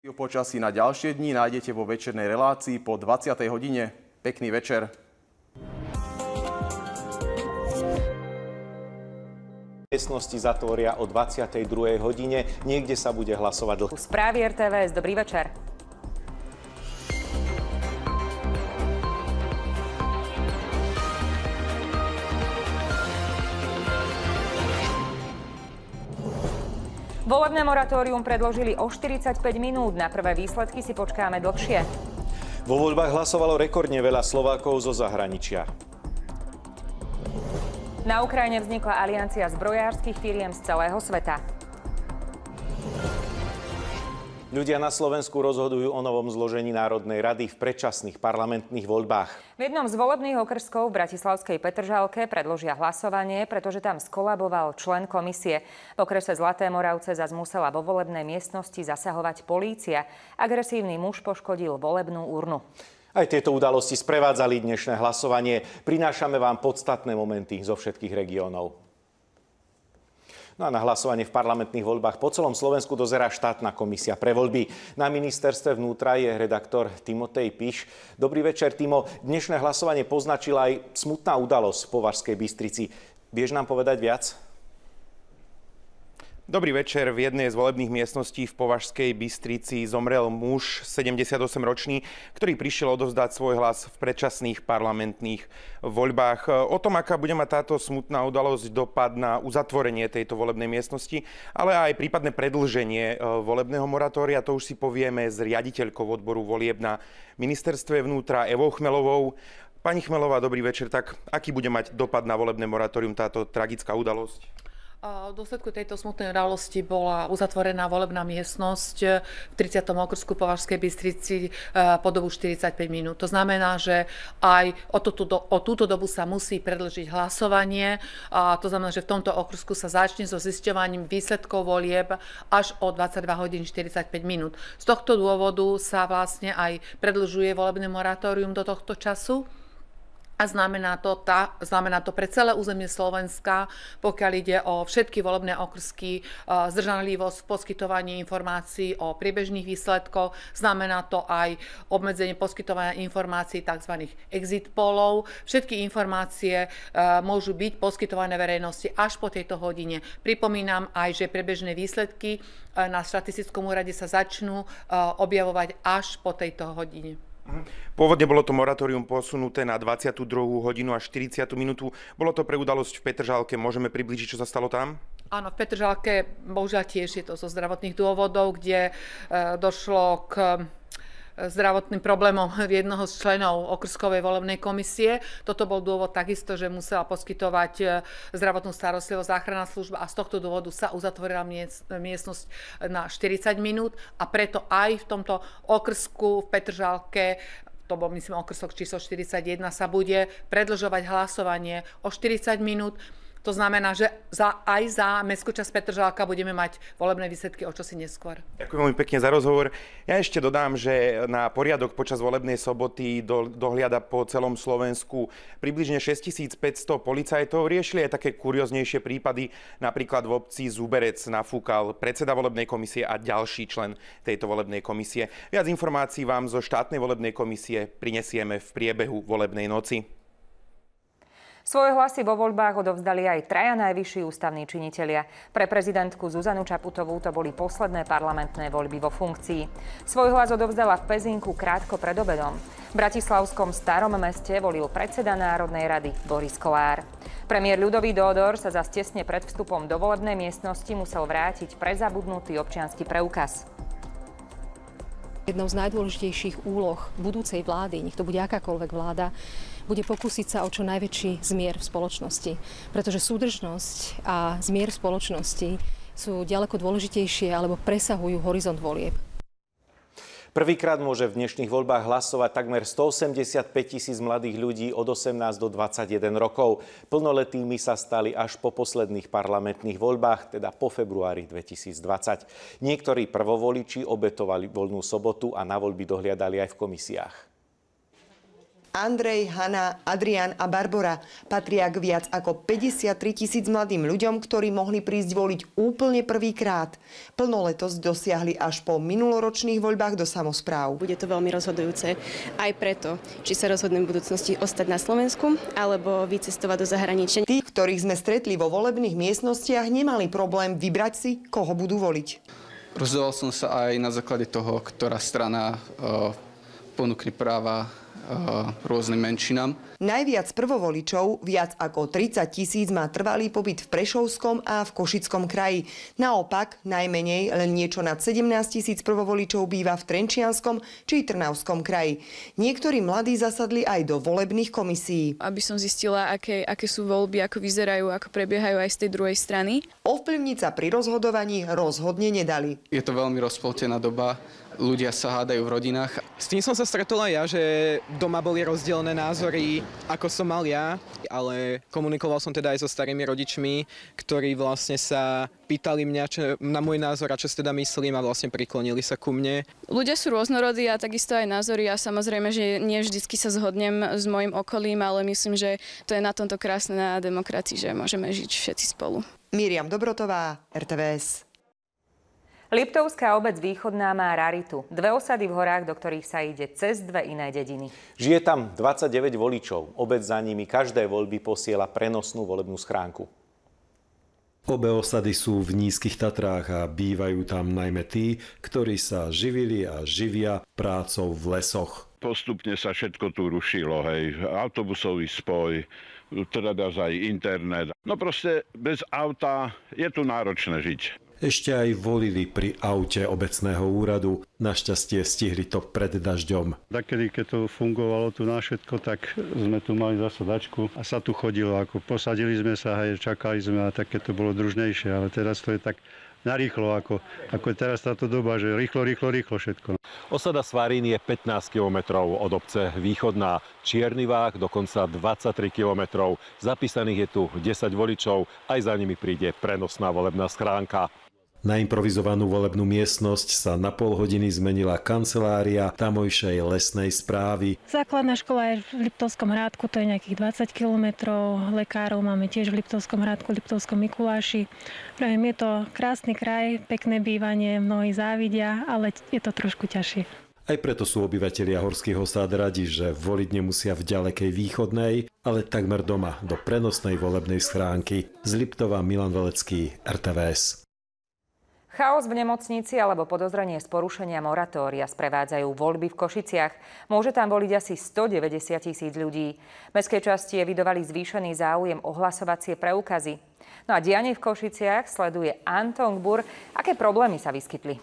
O počasí na ďalšie dni nájdete vo večernej relácii po 20. hodine. Pekný večer. Miestnosti zatvoria o 22. hodine. Niekde sa bude hlasovať dlho. Správy RTVS. Dobrý večer. Volebné moratórium predložili o 45 minút. Na prvé výsledky si počkáme dlhšie. Vo voľbách hlasovalo rekordne veľa Slovákov zo zahraničia. Na Ukrajine vznikla aliancia zbrojárskych firiem z celého sveta. Ľudia na Slovensku rozhodujú o novom zložení Národnej rady v predčasných parlamentných voľbách. V jednom z volebných okrskov v bratislavskej Petržalke predložia hlasovanie, pretože tam skolaboval člen komisie. V okrese Zlaté Moravce zas musela vo volebnej miestnosti zasahovať polícia. Agresívny muž poškodil volebnú urnu. Aj tieto udalosti sprevádzali dnešné hlasovanie. Prinášame vám podstatné momenty zo všetkých regiónov. No a na hlasovanie v parlamentných voľbách po celom Slovensku dozerá štátna komisia pre voľby. Na ministerstve vnútra je redaktor Timotej Piš. Dobrý večer, Timo. Dnešné hlasovanie poznačila aj smutná udalosť v Považskej Bystrici. Vieš nám povedať viac? Dobrý večer. V jednej z volebných miestností v Považskej Bystrici zomrel muž, 78-ročný, ktorý prišiel odovzdať svoj hlas v predčasných parlamentných voľbách. O tom, aká bude mať táto smutná udalosť dopad na uzatvorenie tejto volebnej miestnosti, ale aj prípadné predĺženie volebného moratória, to už si povieme s riaditeľkou odboru volieb na ministerstve vnútra Evou Chmelovou. Pani Chmelová, dobrý večer. Tak aký bude mať dopad na volebné moratórium táto tragická udalosť? V dôsledku tejto smutnej udalosti bola uzatvorená volebná miestnosť v 30. okrsku Považskej Bystrici po dobu 45 minút. To znamená, že aj o túto dobu sa musí predĺžiť hlasovanie. To znamená, že v tomto okrsku sa začne so zisťovaním výsledkov volieb až o 22 hodín 45 minút. Z tohto dôvodu sa vlastne aj predĺžuje volebné moratórium do tohto času. A znamená to pre celé územie Slovenska, pokiaľ ide o všetky volebné okrsky, zdržanlivosť v poskytovaní informácií o priebežných výsledkoch. Znamená to aj obmedzenie poskytovania informácií tzv. Exit pollov. Všetky informácie môžu byť poskytované verejnosti až po tejto hodine. Pripomínam aj, že priebežné výsledky na štatistickom úrade sa začnú objavovať až po tejto hodine. Pôvodne bolo to moratórium posunuté na 22. hodinu a 40. minútu. Bolo to pre udalosť v Petržalke. Môžeme priblížiť, čo sa stalo tam? Áno, v Petržalke bohužiaľ tiež je to zo zdravotných dôvodov, kde došlo k zdravotným problémom jednoho z členov okrskovej volebnej komisie. Toto bol dôvod takisto, že musela poskytovať zdravotnú starostlivosť záchranná služba a z tohto dôvodu sa uzatvorila miestnosť na 40 minút a preto aj v tomto okrsku v Petržalke, to bol myslím okrsok číslo 41, sa bude predĺžovať hlasovanie o 40 minút. To znamená, že aj za mestskú časť Petržalka budeme mať volebné výsledky o čosi neskôr. Ďakujem veľmi pekne za rozhovor. Ja ešte dodám, že na poriadok počas volebnej soboty dohliada po celom Slovensku približne 6500 policajtov. Riešili aj také kurioznejšie prípady. Napríklad v obci Zuberec nafúkal predseda volebnej komisie a ďalší člen tejto volebnej komisie. Viac informácií vám zo štátnej volebnej komisie prinesieme v priebehu volebnej noci. Svoje hlasy vo voľbách odovzdali aj traja najvyšší ústavní činitelia. Pre prezidentku Zuzanu Čaputovú to boli posledné parlamentné voľby vo funkcii. Svoj hlas odovzdala v Pezinku krátko pred obedom. V bratislavskom Starom meste volil predseda Národnej rady Boris Kollár. Premiér Ľudovít Dódor sa zas tesne pred vstupom do volebnej miestnosti musel vrátiť prezabudnutý občiansky preukaz. Jednou z najdôležitejších úloh budúcej vlády, nech to bude akákoľvek vláda, bude pokúsiť sa o čo najväčší zmier v spoločnosti. Pretože súdržnosť a zmier v spoločnosti sú ďaleko dôležitejšie alebo presahujú horizont volieb. Prvýkrát môže v dnešných voľbách hlasovať takmer 185 000 mladých ľudí od 18 do 21 rokov. Plnoletými sa stali až po posledných parlamentných voľbách, teda po februári 2020. Niektorí prvovoliči obetovali voľnú sobotu a na voľby dohliadali aj v komisiách. Andrej, Hanna, Adrian a Barbora patria k viac ako 53 000 mladým ľuďom, ktorí mohli prísť voliť úplne prvýkrát. Plnoletosť dosiahli až po minuloročných voľbách do samospráv. Bude to veľmi rozhodujúce aj preto, či sa rozhodnú v budúcnosti ostať na Slovensku alebo vycestovať do zahraničia. Tí, ktorých sme stretli vo volebných miestnostiach, nemali problém vybrať si, koho budú voliť. Rozhodoval som sa aj na základe toho, ktorá strana ponúkne práva rôznym menšinám. Najviac prvovoličov, viac ako 30 000, má trvalý pobyt v Prešovskom a v Košickom kraji. Naopak, najmenej, len niečo nad 17 000 prvovoličov býva v Trenčianskom či Trnavskom kraji. Niektorí mladí zasadli aj do volebných komisií. Aby som zistila, aké sú voľby, ako vyzerajú, ako prebiehajú aj z tej druhej strany. Ovplyvniť sa pri rozhodovaní rozhodne nedali. Je to veľmi rozpoltená doba. Ľudia sa hádajú v rodinách. S tým som sa stretol aj ja, že doma boli rozdielne názory, ako som mal ja, ale komunikoval som teda aj so starými rodičmi, ktorí vlastne sa pýtali mňa na môj názor a čo si teda myslím a vlastne priklonili sa ku mne. Ľudia sú rôznorodí a takisto aj názory a samozrejme, že nie vždycky sa zhodnem s mojim okolím, ale myslím, že to je na tomto krásne na demokracii, že môžeme žiť všetci spolu. Miriam Dobrotová, RTVS. Liptovská obec Východná má raritu. 2 osady v horách, do ktorých sa ide cez 2 iné dediny. Žije tam 29 voličov. Obec za nimi každé voľby posiela prenosnú volebnú schránku. Obe osady sú v Nízkych Tatrách a bývajú tam najmä tí, ktorí sa živili a živia prácou v lesoch. Postupne sa všetko tu rušilo, hej. Autobusový spoj, teda aj internet. No proste bez auta je tu náročné žiť. Ešte aj volili pri aute obecného úradu. Našťastie stihli to pred dažďom. Takedy, keď to fungovalo tu na všetko, tak sme tu mali zasadačku a sa tu chodilo. Ako posadili sme sa, hej, čakali sme a také to bolo družnejšie. Ale teraz to je tak narýchlo, ako je teraz táto doba, že rýchlo všetko. Osada Svarín je 15 kilometrov od obce Východná. Čierny Váh dokonca 23 kilometrov. Zapísaných je tu 10 voličov, aj za nimi príde prenosná volebná schránka. Na improvizovanú volebnú miestnosť sa na pol hodiny zmenila kancelária tamojšej lesnej správy. Základná škola je v Liptovskom Hrádku, to je nejakých 20 kilometrov. Lekárov máme tiež v Liptovskom Hrádku, v Liptovskom Mikuláši. Je to krásny kraj, pekné bývanie, mnohí závidia, ale je to trošku ťažšie. Aj preto sú obyvatelia horských osád radi, že voliť nemusia v ďalekej Východnej, ale takmer doma do prenosnej volebnej schránky. Z Liptova Milan Velecký, RTVS. Chaos v nemocnici alebo podozrenie z porušenia moratória sprevádzajú voľby v Košiciach. Môže tam voliť asi 190 000 ľudí. Mestské časti evidovali zvýšený záujem o hlasovacie preukazy. No a dianie v Košiciach sleduje Anton Gbur. Aké problémy sa vyskytli?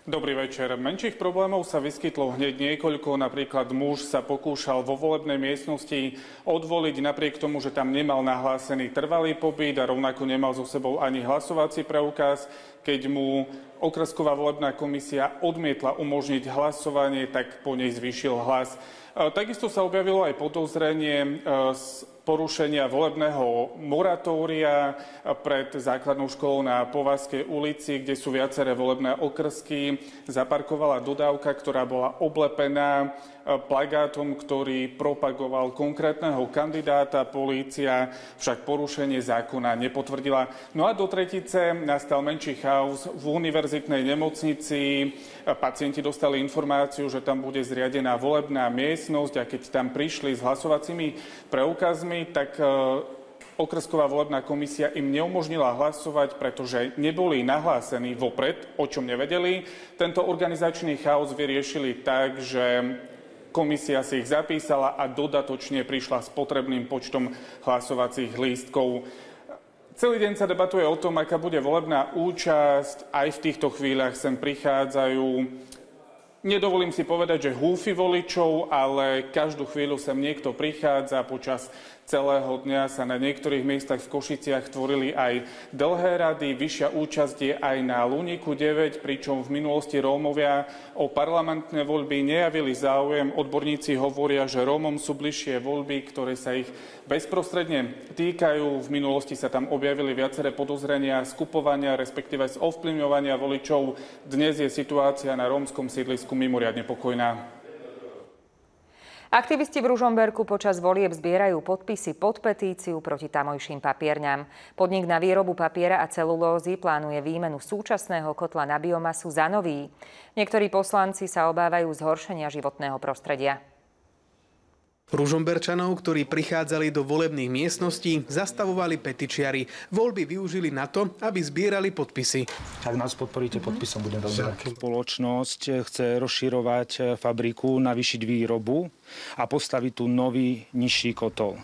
Dobrý večer. Menších problémov sa vyskytlo hneď niekoľko. Napríklad muž sa pokúšal vo volebnej miestnosti odvoliť napriek tomu, že tam nemal nahlásený trvalý pobyt a rovnako nemal so sebou ani hlasovací preukaz. Keď mu okrsková volebná komisia odmietla umožniť hlasovanie, tak po nej zvýšil hlas. Takisto sa objavilo aj podozrenie z porušenia volebného moratória pred základnou školou na Povazkej ulici, kde sú viaceré volebné okrsky. Zaparkovala dodávka, ktorá bola oblepená plagátom, ktorý propagoval konkrétneho kandidáta. Polícia však porušenie zákona nepotvrdila. No a do tretice nastal menší chaos v univerzitnej nemocnici. Pacienti dostali informáciu, že tam bude zriadená volebná miestnosť a keď tam prišli s hlasovacími preukazmi, tak okrsková volebná komisia im neumožnila hlasovať, pretože neboli nahlásení vopred, o čom nevedeli. Tento organizačný chaos vyriešili tak, že komisia si ich zapísala a dodatočne prišla s potrebným počtom hlasovacích lístkov. Celý deň sa debatuje o tom, aká bude volebná účasť. Aj v týchto chvíľach sem prichádzajú, nedovolím si povedať, že húfy voličov, ale každú chvíľu sem niekto prichádza. Počas celého dňa sa na niektorých miestach v Košiciach tvorili aj dlhé rady. Vyššia účasť je aj na Luníku 9, pričom v minulosti Rómovia o parlamentné voľby nejavili záujem. Odborníci hovoria, že Rómom sú bližšie voľby, ktoré sa ich bezprostredne týkajú. V minulosti sa tam objavili viaceré podozrenia skupovania, respektíve z ovplyvňovania voličov. Dnes je situácia na rómskom sídlisku mimoriadne pokojná. Aktivisti v Ružomberku počas volieb zbierajú podpisy pod petíciu proti tamojším papierňam. Podnik na výrobu papiera a celulózy plánuje výmenu súčasného kotla na biomasu za nový. Niektorí poslanci sa obávajú zhoršenia životného prostredia. Ružomberčanov, ktorí prichádzali do volebných miestností, zastavovali petičiari. Voľby využili na to, aby zbierali podpisy. Ak nás podporíte podpisom, budem veľmi rád. Spoločnosť chce rozširovať fabriku, navýšiť výrobu a postaviť tu nový, nižší kotol.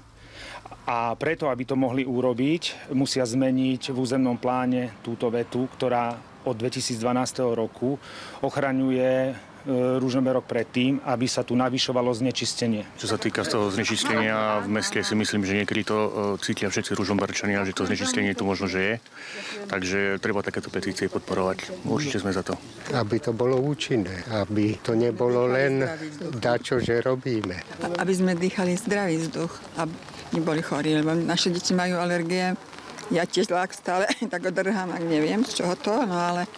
A preto, aby to mohli urobiť, musia zmeniť v územnom pláne túto vetu, ktorá od 2012 roku ochraňuje Ružomberok pred tým, aby sa tu navyšovalo znečistenie. Čo sa týka z toho znečistenia v meste, si myslím, že niekedy to cítia všetci Ružomberčania, že to znečistenie tu možno, že je. Takže treba takéto petície podporovať. Určite sme za to. Aby to bolo účinné, aby to nebolo len dačo, že robíme. Aby sme dýchali zdravý vzduch, aby neboli chorí, lebo naše deti majú alergie. Ja tiež stále tak odrhám, ak neviem, z čoho to, no ale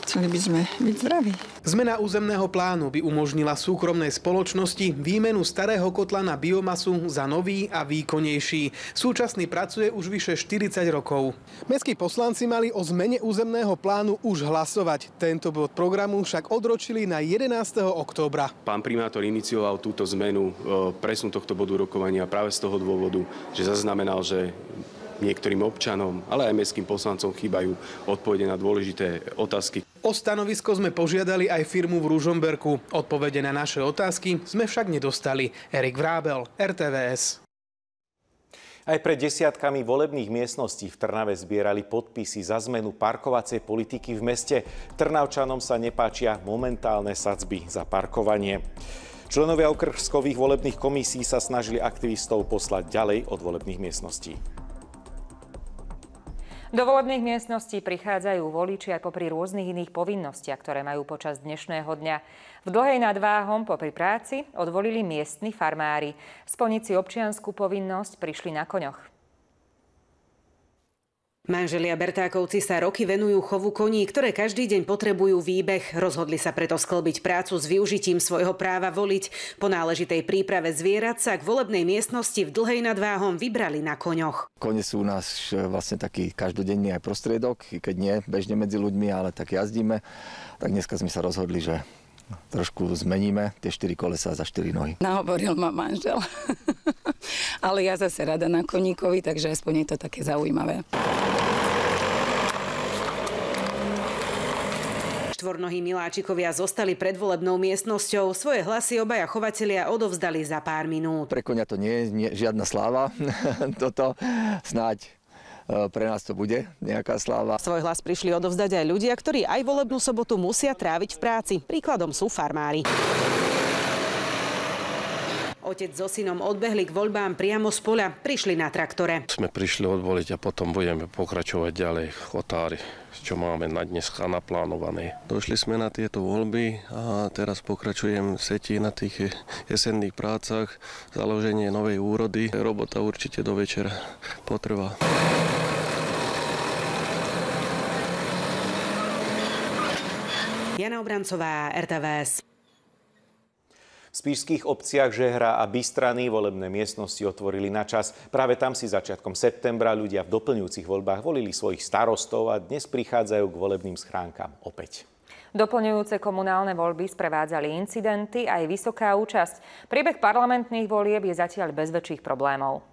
chceli by sme byť zdraví. Zmena územného plánu by umožnila súkromnej spoločnosti výmenu starého kotla na biomasu za nový a výkonnejší. Súčasný pracuje už vyše 40 rokov. Mestskí poslanci mali o zmene územného plánu už hlasovať. Tento bod programu však odročili na 11. októbra. Pán primátor inicioval túto zmenu, presun tohto bodu rokovania práve z toho dôvodu, že zaznamenal, že niektorým občanom, ale aj mestským poslancom chýbajú odpovede na dôležité otázky. O stanovisko sme požiadali aj firmu v Ružomberku. Odpovede na naše otázky sme však nedostali. Erik Vrábel, RTVS. Aj pred desiatkami volebných miestností v Trnave zbierali podpisy za zmenu parkovacej politiky v meste. Trnavčanom sa nepáčia momentálne sadzby za parkovanie. Členovia okrskových volebných komisí sa snažili aktivistov poslať ďalej od volebných miestností. Do volebných miestností prichádzajú voliči aj popri rôznych iných povinnostiach, ktoré majú počas dnešného dňa. V Dlhej nad Váhom popri práci odvolili miestni farmári. Splniť si občiansku povinnosť prišli na koňoch. Manželia Bertákovci sa roky venujú chovu koní, ktoré každý deň potrebujú výbeh. Rozhodli sa preto sklbiť prácu s využitím svojho práva voliť. Po náležitej príprave zvierat sa k volebnej miestnosti v Dlhej nad Váhom vybrali na koňoch. Kone sú u nás vlastne taký každodenný aj prostriedok, keď nie bežne medzi ľuďmi, ale tak jazdíme. Tak dneska sme sa rozhodli, že trošku zmeníme tie 4 kolesá za 4 nohy. Nahovoril ma manžel. Ale ja zase rada na koníkovi, takže aspoň je to také zaujímavé. Štvornohí miláčikovia zostali pred volebnou miestnosťou. Svoje hlasy obaja chovatelia odovzdali za pár minút. Pre koňa to nie je žiadna sláva. Toto snáď pre nás to bude nejaká sláva. Svoj hlas prišli odovzdať aj ľudia, ktorí aj volebnú sobotu musia tráviť v práci. Príkladom sú farmári. Otec so synom odbehli k voľbám priamo z poľa. Prišli na traktore. Sme prišli odvoliť a potom budeme pokračovať ďalej v chotári, čo máme na dneska naplánované. Došli sme na tieto voľby a teraz pokračujem v seti na tých jesenných prácach, založenie novej úrody. Robota určite do večera potrvá. Jana Obrancová, RTVS. V spišských obciach Žehra a Bystrany volebné miestnosti otvorili na čas. Práve tam si začiatkom septembra ľudia v doplňujúcich voľbách volili svojich starostov a dnes prichádzajú k volebným schránkam opäť. Doplňujúce komunálne voľby sprevádzali incidenty aj vysoká účasť. Priebeh parlamentných volieb je zatiaľ bez väčších problémov.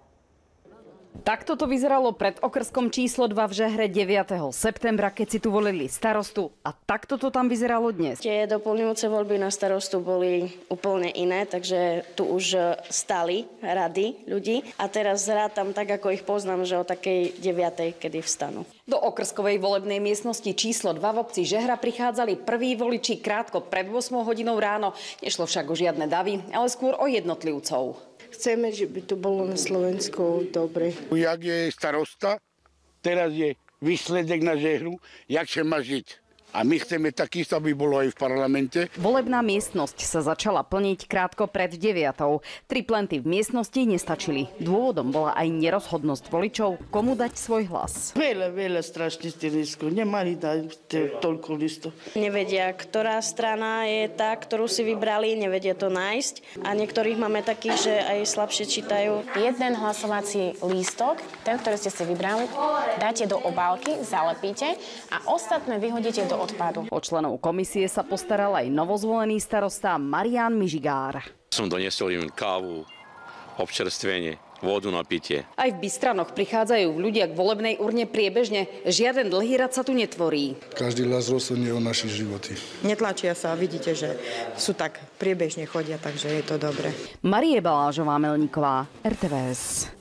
Takto to vyzeralo pred okrskom číslo 2 v Žehre 9. septembra, keď si tu volili starostu. A takto to tam vyzeralo dnes. Tie doplňujúce voľby na starostu boli úplne iné, takže tu už stali rady ľudí. A teraz rátam tak, ako ich poznám, že o takej 9. kedy vstanú. Do okrskovej volebnej miestnosti číslo 2 v obci Žehra prichádzali prví voliči krátko pred 8 hodinou ráno. Nešlo však o žiadne davy, ale skôr o jednotlivcov. Chceme, že by to bolo na Slovensku dobre. Jak je starosta, teraz je výsledek na Žehru, jak sa má žiť. A my chceme takisto, aby bolo aj v parlamente. Volebná miestnosť sa začala plniť krátko pred 9:00. 3 plenty v miestnosti nestačili. Dôvodom bola aj nerozhodnosť voličov, komu dať svoj hlas. Veľa strašne ste lístkov. Nemali dať toľko lístkov. Nevedia, ktorá strana je tá, ktorú si vybrali, nevedia to nájsť. A niektorých máme takých, že aj slabšie čítajú. Jeden hlasovací lístok, ten, ktorý ste si vybrali, dáte do obálky, zalepíte a ostatné vyhodíte do odpadu. O členov komisie sa postaral aj novozvolený starosta Marián Mižigár. Som doniesol im kávu, občerstvenie, vodu na pitie. Aj v Bystranoch prichádzajú ľudia k volebnej urne priebežne. Žiaden dlhý rad sa tu netvorí. Každý hlas rozhodne o naši životy. Netlačia sa, vidíte, že sú tak priebežne chodia, takže je to dobre. Marie Balážová-Melníková, RTVS.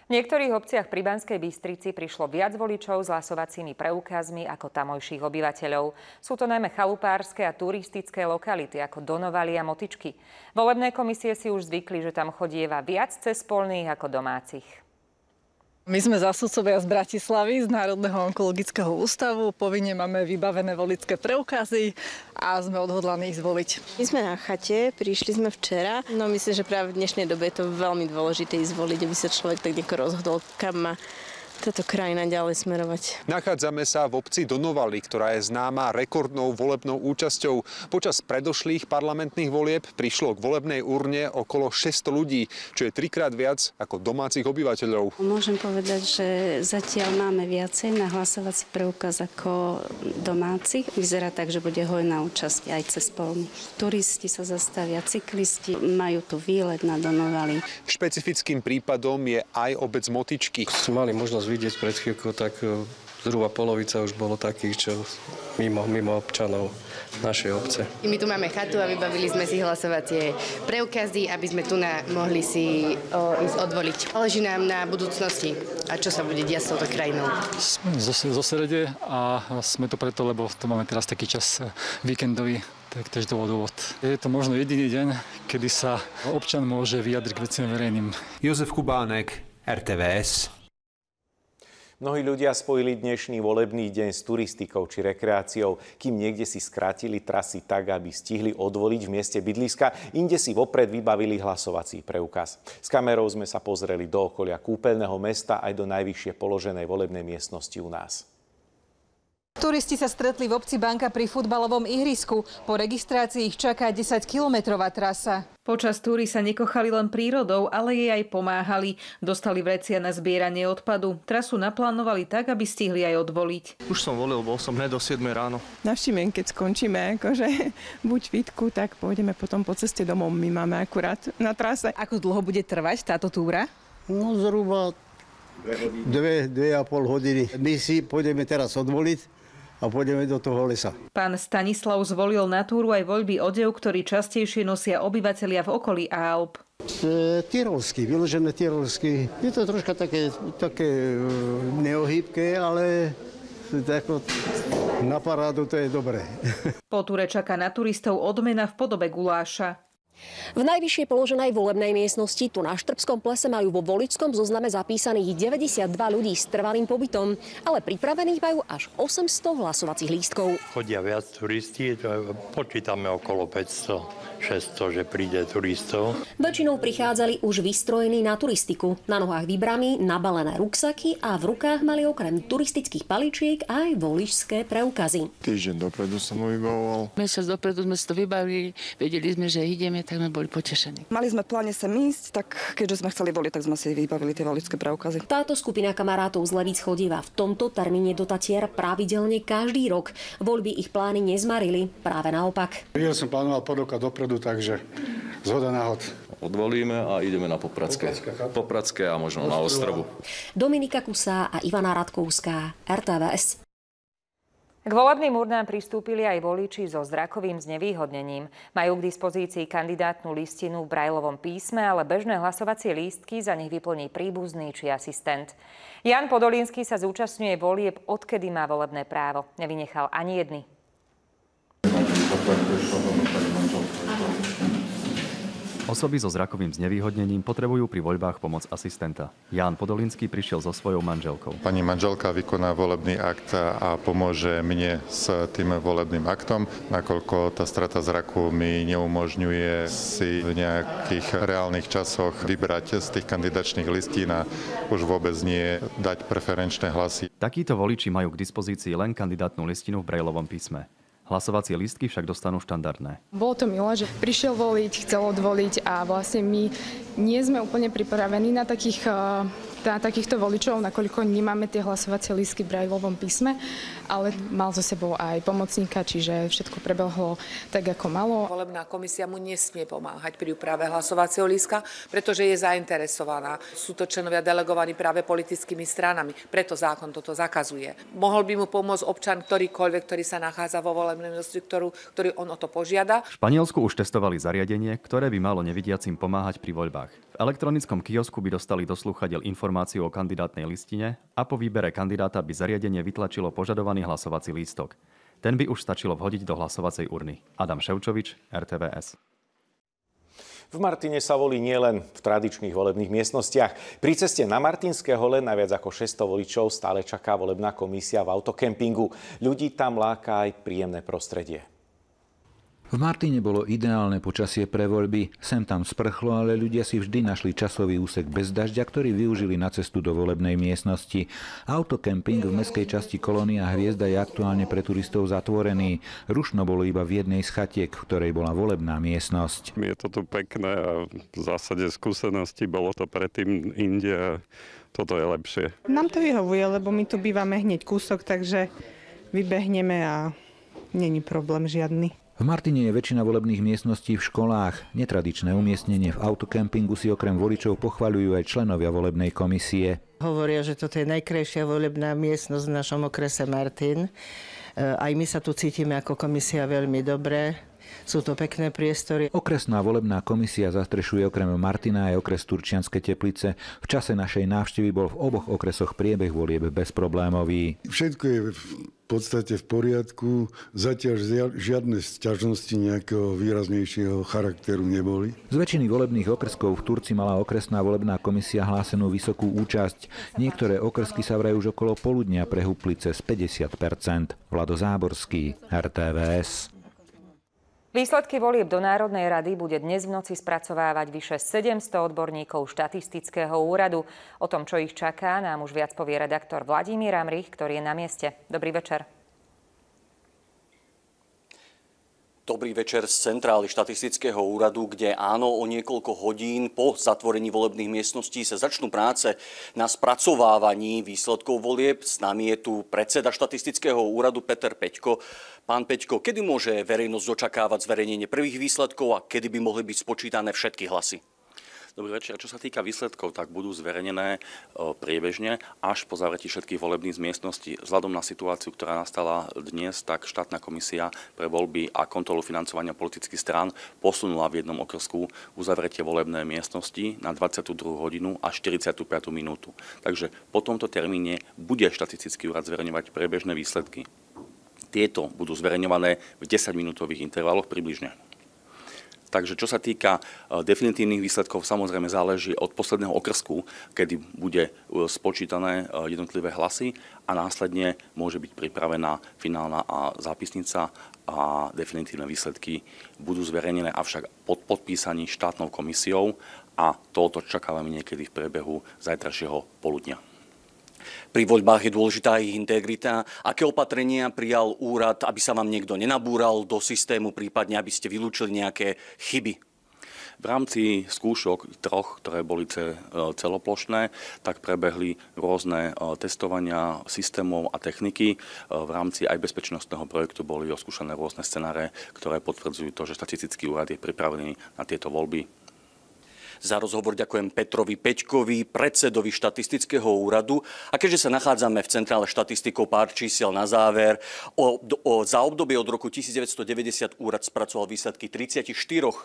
V niektorých obciach pri Banskej Bystrici prišlo viac voličov s hlasovacími preukazmi ako tamojších obyvateľov. Sú to najmä chalupárske a turistické lokality ako Donovali a Motičky. Volebné komisie si už zvykli, že tam chodieva viac cespolných ako domácich. My sme zástupcovia z Bratislavy, z Národného onkologického ústavu. Povinne máme vybavené voličské preukazy a sme odhodlaní ich zvoliť. My sme na chate, prišli sme včera. No myslím, že práve v dnešnej dobe je to veľmi dôležité ísť zvoliť, aby sa človek tak nejako rozhodol, kam má táto krajina ďalej smerovať. Nachádzame sa v obci Donovali, ktorá je známa rekordnou volebnou účasťou. Počas predošlých parlamentných volieb prišlo k volebnej urne okolo 600 ľudí, čo je 3-krát viac ako domácich obyvateľov. Môžem povedať, že zatiaľ máme viacej na hlasovací preukaz ako domácich. Vyzerá tak, že bude hojná účasť aj cez polný. Turisti sa zastavia, cyklisti, majú tu výlet na Donovali. Špecifickým prípadom je aj obec Motičky. Mali možnosť vidieť pred chvíľkou, tak zhruba polovica už bolo takých, čo mimo občanov našej obce. My tu máme chatu a vybavili sme si hlasovacie preukazy, aby sme tu mohli si ísť odvoliť. Leží nám na budúcnosti a čo sa bude diať s touto krajinou. Sme zo Serede a sme to preto, lebo tu máme teraz taký čas víkendový. Tak tiež dôvod. Je to možno jediný deň, kedy sa občan môže vyjadriť k veciam verejným. Jozef Kubánek, RTVS. Mnohí ľudia spojili dnešný volebný deň s turistikou či rekreáciou, kým niekde si skrátili trasy tak, aby stihli odvoliť v mieste bydliska, inde si vopred vybavili hlasovací preukaz. S kamerou sme sa pozreli do okolia kúpeľného mesta aj do najvyššie položenej volebnej miestnosti u nás. Turisti sa stretli v obci Banka pri futbalovom ihrisku. Po registrácii ich čaká 10-kilometrová trasa. Počas túry sa nekochali len prírodou, ale jej aj pomáhali. Dostali vrecia na zbieranie odpadu. Trasu naplánovali tak, aby stihli aj odvoliť. Už som volil, bol som hneď do 7 ráno. Navštívim, keď skončíme, buď fitku, tak pôjdeme potom po ceste domov. My máme akurát na trase. Ako dlho bude trvať táto túra? No zhruba 2,5 hodiny. My si pôjdeme teraz odvoliť a pôjdeme do toho lesa. Pán Stanislav zvolil na túru aj voľby odev, ktorý častejšie nosia obyvatelia v okolí Alp. Tyrolský, vyložené tyrolský. Je to troška také neohýbke, ale na parádu to je dobré. Po túre čaká na turistov odmena v podobe guláša. V najvyššie položenej volebnej miestnosti tu na Štrbskom plese majú vo voličskom zozname zapísaných 92 ľudí s trvalým pobytom, ale pripravených majú až 800 hlasovacích lístkov. Chodia viac turisti, počítame okolo 500-600, že príde turistov. Väčšinou prichádzali už vystrojení na turistiku, na nohách vybraní, nabalené ruksaky a v rukách mali okrem turistických paličiek aj voličské preukazy. Týždeň dopredu som ho vybavoval. Mesiac dopredu sme si to vybavili, vedeli sme, že ideme, tak sme boli potešení. Mali sme v pláne sem ísť, tak keďže sme chceli voliť, tak sme si vybavili tie voličské preukazy. Táto skupina kamarátov z Levíc chodíva v tomto termíne do Tatier pravidelne každý rok. Voľby ich plány nezmarili, práve naopak. Ja som plánoval pol roka dopredu, takže zhoda náhod. Odvolíme a ideme na Popradské a možno na Ostrovu. Dominika Kusá a Ivana Radkovská, RTVS. K volebným urnám pristúpili aj voliči so zrakovým znevýhodnením. Majú k dispozícii kandidátnu listinu v brajlovom písme, ale bežné hlasovacie lístky za nich vyplní príbuzný či asistent. Jan Podolínsky sa zúčastňuje volieb, odkedy má volebné právo. Nevynechal ani jedny. Osoby so zrakovým znevýhodnením potrebujú pri voľbách pomoc asistenta. Ján Podolinský prišiel so svojou manželkou. Pani manželka vykoná volebný akt a pomôže mne s tým volebným aktom, nakoľko tá strata zraku mi neumožňuje si v nejakých reálnych časoch vybrať z tých kandidačných listín a už vôbec nie dať preferenčné hlasy. Takíto voliči majú k dispozícii len kandidátnu listinu v brejlovom písme. Hlasovacie lístky však dostanú štandardné. Bolo to milé, že prišiel voliť, chcel odvoliť a vlastne my nie sme úplne pripravení na takýchto voličov, nakoľko nemáme tie hlasovacie lístky v brajlovom písme, ale mal so sebou aj pomocníka, čiže všetko prebehlo tak, ako malo. Volebná komisia mu nesmie pomáhať pri úprave hlasovacieho lístka, pretože je zainteresovaná. Sú to členovia delegovaní práve politickými stranami, preto zákon toto zakazuje. Mohol by mu pomôcť občan ktorýkoľvek, ktorý sa nachádza vo volebnom distriktoru, ktorý on o to požiada. V Španielsku už testovali zariadenie, ktoré by malo nevidiacim pomáhať pri voľbách. V elektronickom kiosku by dostali do slúchadiel informáciu o kandidátnej listine a po výbere kandidáta by zariadenie vytlačilo požadovaný hlasovací lístok. Ten by už stačilo vhodiť do hlasovacej urny. Adam Ševčovič, RTVS. V Martine sa volí nielen v tradičných volebných miestnostiach. Pri ceste na Martinské hole na viac ako 600 voličov stále čaká volebná komisia v autokempingu. Ľudí tam láka aj príjemné prostredie. V Martine bolo ideálne počasie pre voľby. Sem tam sprchlo, ale ľudia si vždy našli časový úsek bez dažďa, ktorý využili na cestu do volebnej miestnosti. Autokemping v mestskej časti Kolónia Hviezda je aktuálne pre turistov zatvorený. Rušno bolo iba v jednej z chatiek, v ktorej bola volebná miestnosť. Je to tu pekné a v zásade skúsenosti bolo to predtým inde a toto je lepšie. Nám to vyhovuje, lebo my tu bývame hneď kúsok, takže vybehneme a není problém žiadny. V Martine je väčšina volebných miestností v školách. Netradičné umiestnenie v autokempingu si okrem voličov pochvaľujú aj členovia volebnej komisie. Hovoria, že toto je najkrajšia volebná miestnosť v našom okrese Martin. Aj my sa tu cítime ako komisia veľmi dobre. Sú to pekné priestory. Okresná volebná komisia zastrešuje okrem Martina aj okres Turčianske Teplice. V čase našej návštevy bol v oboch okresoch priebeh volieb bezproblémový. Všetko je v podstate v poriadku. Zatiaľ žiadne sťažnosti nejakého výraznejšieho charakteru neboli. Z väčšiny volebných okrskov v Turci mala okresná volebná komisia hlásenú vysokú účasť. Niektoré okrsky sa vraj už okolo poludnia prehúpli cez 50%. Vlado Záborský, RTVS. Výsledky volieb do Národnej rady bude dnes v noci spracovávať vyše 700 odborníkov štatistického úradu. O tom, čo ich čaká, nám už viac povie redaktor Vladimír Amrich, ktorý je na mieste. Dobrý večer. Dobrý večer z centrály štatistického úradu, kde áno, o niekoľko hodín po zatvorení volebných miestností sa začnú práce na spracovávaní výsledkov volieb. S nami je tu predseda štatistického úradu Peter Peťko. Pán Peťko, kedy môže verejnosť očakávať zverejnenie prvých výsledkov a kedy by mohli byť spočítané všetky hlasy? Dobrý večer. Čo sa týka výsledkov, tak budú zverejnené priebežne až po zavretí všetkých volebných miestností. Vzhľadom na situáciu, ktorá nastala dnes, tak štátna komisia pre voľby a kontrolu financovania politických strán posunula v jednom okrsku uzavretie volebnej miestnosti na 22. hodinu a 45. minútu. Takže po tomto termíne bude štatistický úrad zverejňovať priebežné výsledky. Tieto budú zverejňované v 10-minútových intervaloch približne. Takže čo sa týka definitívnych výsledkov, samozrejme záleží od posledného okrsku, kedy bude spočítané jednotlivé hlasy a následne môže byť pripravená finálna zápisnica a definitívne výsledky budú zverejnené, avšak pod podpísaní štátnou komisiou a toto čakávame niekedy v priebehu zajtrajšieho poludnia. Pri voľbách je dôležitá ich integrita. Aké opatrenia prijal úrad, aby sa vám niekto nenabúral do systému, prípadne aby ste vylúčili nejaké chyby? V rámci skúšok troch, ktoré boli celoplošné, tak prebehli rôzne testovania systémov a techniky. V rámci aj bezpečnostného projektu boli oskúšané rôzne scenáre, ktoré potvrdzujú to, že štatistický úrad je pripravený na tieto voľby. Za rozhovor ďakujem Petrovi Peťkovi, predsedovi štatistického úradu. A keďže sa nachádzame v centrále štatistikov, pár čísiel na záver. Za obdobie od roku 1990 úrad spracoval výsledky 34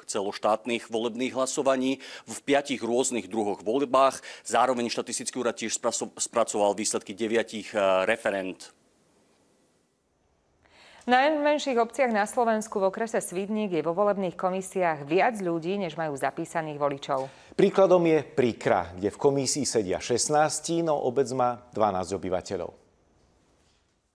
celoštátnych volebných hlasovaní v 5 rôznych druhoch voľbách. Zároveň štatistický úrad tiež spracoval výsledky 9 referend. V najmenších obciach na Slovensku v okrese Svidník je vo volebných komisiách viac ľudí, než majú zapísaných voličov. Príkladom je Príkra, kde v komisii sedia 16, no obec má 12 obyvateľov.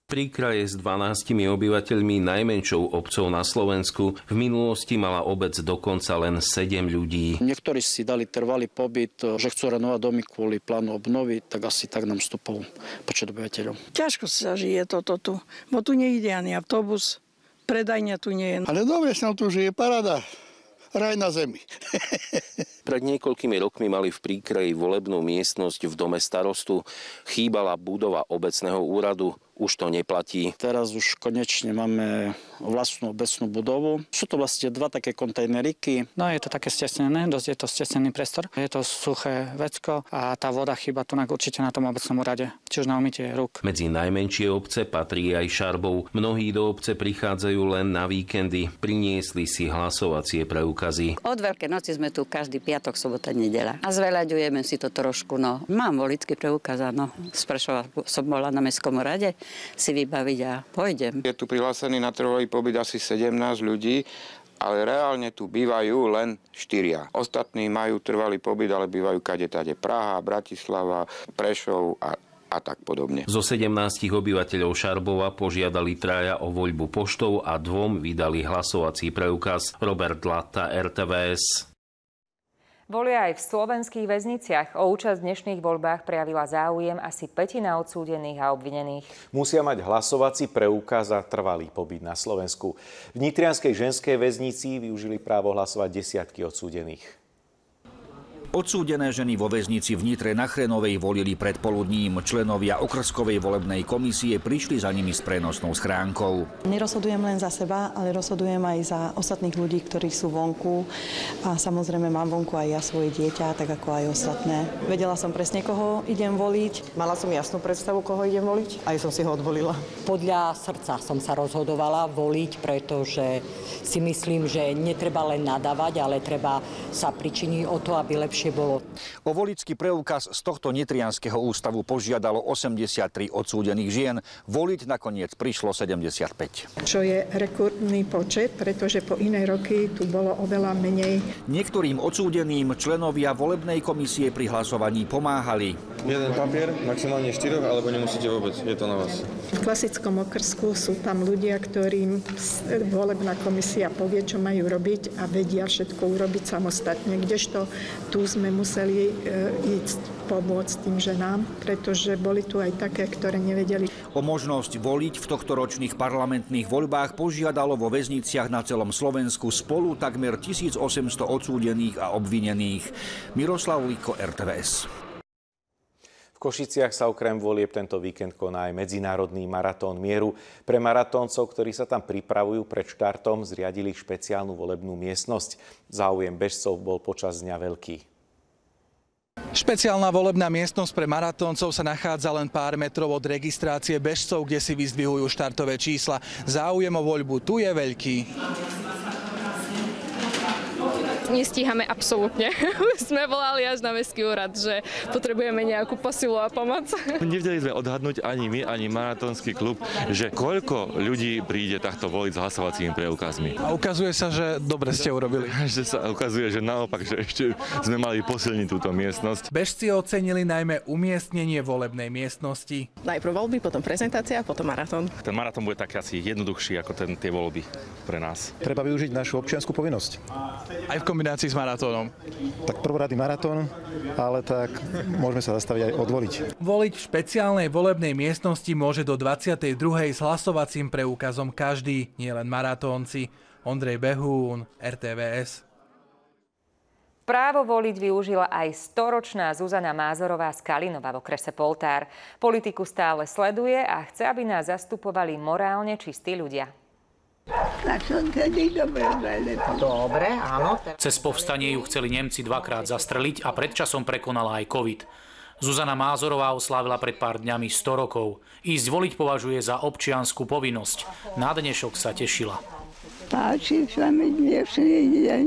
Príkra je s 12 obyvateľmi najmenšou obcov na Slovensku. V minulosti mala obec dokonca len 7 ľudí. Niektorí si dali trvalý pobyt, že chcú renovať domy kvôli plánu obnovy, tak asi tak nám stúpol počet obyvateľov. Ťažko sa žije toto tu, bo tu nejde ani autobus, predajňa tu nie je. Ale dobre sa tu žije, paráda. Raj na zemi. Pred niekoľkými rokmi mali v Príkraji volebnú miestnosť v dome starostu. Chýbala budova obecného úradu. Už to neplatí. Teraz už konečne máme vlastnú obecnú budovu. Sú to vlastne dva také kontajneriky. No je to také stesnené, dosť je to stesnený priestor. Je to suché vecko a tá voda chýba tu určite na tom obecnom úrade. Či už na umytie rúk. Medzi najmenšie obce patrí aj Šarbov. Mnohí do obce prichádzajú len na víkendy. Priniesli si hlasovacie preukazy. Od Veľkej noci sme tu každý piatok, sobota, nedeľa. A zveľaďujeme si to trošku. No. Mám voličský preukaz, áno. Z Prešova som bola na mestskom úrade si vybaviť a pôjdem. Je tu prihlásený na trvalý pobyt asi 17 ľudí, ale reálne tu bývajú len 4. Ostatní majú trvalý pobyt, ale bývajú kadetade. Praha, Bratislava, Prešov a tak podobne. Zo 17 obyvateľov Šarbova požiadali 3 o voľbu poštou a 2 vydali hlasovací preukaz. Robert Latta, RTVS. Volia aj v slovenských väzniciach. O účasť v dnešných voľbách prejavila záujem asi 1/5 odsúdených a obvinených. Musia mať hlasovací preukaz a trvalý pobyt na Slovensku. V nitrianskej ženskej väznici využili právo hlasovať desiatky odsúdených. Odsúdené ženy vo väznici v Nitre na Chrenovej volili predpoludním. Členovia okrskovej volebnej komisie prišli za nimi s prenosnou schránkou. Nerozhodujem len za seba, ale rozhodujem aj za ostatných ľudí, ktorí sú vonku. A samozrejme mám vonku aj ja svoje dieťa, tak ako aj ostatné. Vedela som presne, koho idem voliť. Mala som jasnú predstavu, koho idem voliť. Aj som si ho odvolila. Podľa srdca som sa rozhodovala voliť, pretože si myslím, že netreba len nadávať, ale treba sa pričiniť o to, aby lepšie bolo. O voličský preukaz z tohto nitrianskeho ústavu požiadalo 83 odsúdených žien. Voliť nakoniec prišlo 75. Čo je rekordný počet, pretože po iné roky tu bolo oveľa menej. Niektorým odsúdeným členovia volebnej komisie pri hlasovaní pomáhali. Jeden papier, maximálne 4, alebo nemusíte vôbec, je to na vás. V klasickom okrsku sú tam ľudia, ktorým volebná komisia povie, čo majú robiť a vedia všetko urobiť samostatne, kdežto tu sme museli ísť pomôcť tým ženám, pretože boli tu aj také, ktoré nevedeli. O možnosť voliť v tohtoročných parlamentných voľbách požiadalo vo väzniciach na celom Slovensku spolu takmer 1800 odsúdených a obvinených. Miroslav Liko, RTVS. V Košiciach sa okrem volieb tento víkend koná aj medzinárodný maratón mieru. Pre maratóncov, ktorí sa tam pripravujú pred štartom, zriadili špeciálnu volebnú miestnosť. Záujem bežcov bol počas dňa veľký. Špeciálna volebná miestnosť pre maratóncov sa nachádza len pár metrov od registrácie bežcov, kde si vyzdvihujú štartové čísla. Záujem o voľbu tu je veľký. Nestíhame absolútne. Sme volali až na mestský úrad, že potrebujeme nejakú posilu a pomoc. Nevedeli sme odhadnúť ani my, ani maratónsky klub, že koľko ľudí príde takto voliť s hlasovacími preukazmi. A ukazuje sa, že dobre ste urobili. Že sa ukazuje, že naopak, že ešte sme mali posilniť túto miestnosť. Bežci ocenili najmä umiestnenie volebnej miestnosti. Najprv voľby, potom prezentácia, potom maratón. Ten maratón bude tak asi jednoduchší ako tie voľby pre nás. Treba využiť našu občiansku povinnosť. Aj v kombinácii s maratónom. Tak prvorady maratón, ale tak môžeme sa zastaviť aj odvoliť. Voliť v špeciálnej volebnej miestnosti môže do 22. s hlasovacím preukazom každý, nielen maratónci. Ondrej Behún, RTVS. Právo voliť využila aj 100-ročná Zuzana Mázorová z Kalinova v okrese Poltár. Politiku stále sleduje a chce, aby nás zastupovali morálne čistí ľudia. Dobre, áno. Cez povstanie ju chceli Nemci 2-krát zastreliť a predčasom prekonala aj COVID. Zuzana Mázorová oslávila pred pár dňami 100 rokov. Ísť voliť považuje za občiansku povinnosť. Na dnešok sa tešila. Páči sa mi dnešný deň,